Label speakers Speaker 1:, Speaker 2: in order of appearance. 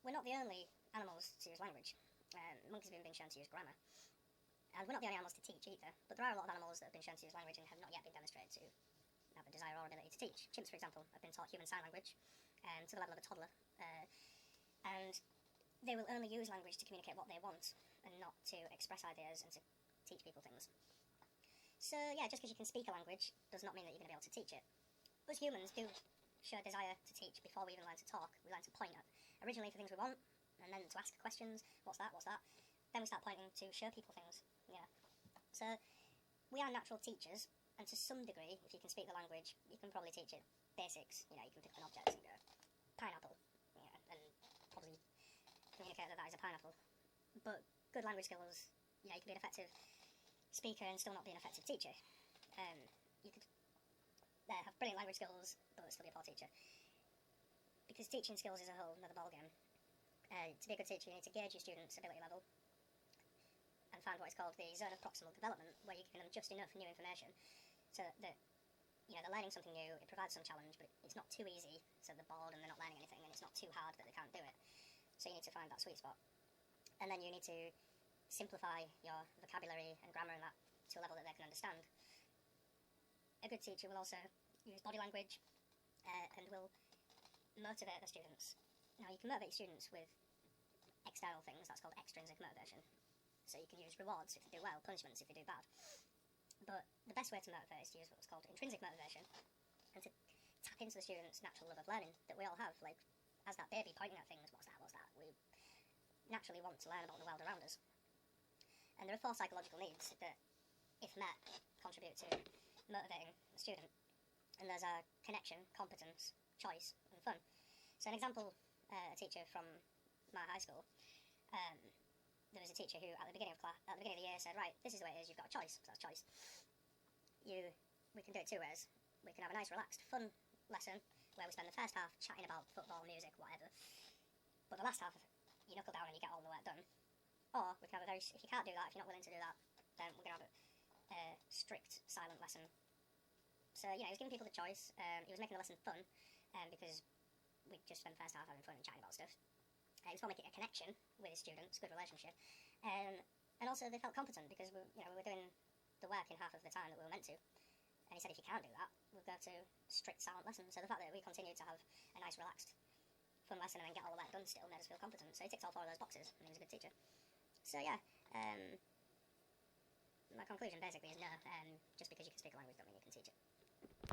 Speaker 1: we're not the only animals to use language. Monkeys have been shown to use grammar. And we're not the only animals to teach either, but there are a lot of animals that have been shown to use language and have not yet been demonstrated to have a desire or ability to teach. Chimps, for example, have been taught human sign language to the level of a toddler, and they will only use language to communicate what they want and not to express ideas and to teach people things. So yeah, just because you can speak a language does not mean that you're going to be able to teach it. Us humans do show a desire to teach before we even learn to talk. We learn to point at, originally for things we want, and then to ask questions, what's that, then we start pointing to show people things, So we are natural teachers, and to some degree, if you can speak the language, you can probably teach it basics. You can pick an object and go, pineapple, and probably communicate that is a pineapple. But good language skills, you can be an effective speaker and still not be an effective teacher. You could have brilliant language skills, but still be a poor teacher. Because teaching skills is a whole another ballgame. To be a good teacher, you need to gauge your students' ability level and find what is called the zone of proximal development, where you're giving them just enough new information so that they're learning something new. It provides some challenge, but it's not too easy, so they're bored and they're not learning anything, and it's not too hard that they can't do it. So you need to find that sweet spot. And then you need to simplify your vocabulary and grammar and that to a level that they can understand. A good teacher will also use body language and will motivate the students. Now, you can motivate students with external things, that's called extrinsic motivation. So you can use rewards if they do well, punishments if they do bad. But the best way to motivate is to use what's called intrinsic motivation, and to tap into the students' natural love of learning that we all have. Like, as that baby pointing at things, what's that? We naturally want to learn about the world around us. And there are 4 psychological needs that, if met, contribute to motivating a student. And those are connection, competence, choice, and fun. So an example, a teacher from my high school, there was a teacher who, at the beginning of the year, said, right, this is the way it is, you've got a choice. So that's choice. We can do it 2 ways. We can have a nice, relaxed, fun lesson, where we spend the first half chatting about football, music, whatever. But the last half, you knuckle down and you get all the work done. Or we can have if you can't do that, if you're not willing to do that, then we're going to have a strict, silent lesson. So, he was giving people the choice. He was making the lesson fun, because we just spent the first half having fun and chatting about stuff. It was for making a connection with his students, good relationship. And also they felt competent, because we were doing the work in half of the time that we were meant to. And he said, if you can't do that, we'll go to strict, silent lessons. So the fact that we continued to have a nice, relaxed, fun lesson and then get all the work done still made us feel competent. So he ticked all 4 of those boxes, and he was a good teacher. So yeah, my conclusion basically is no, just because you can speak a language doesn't mean you can teach it.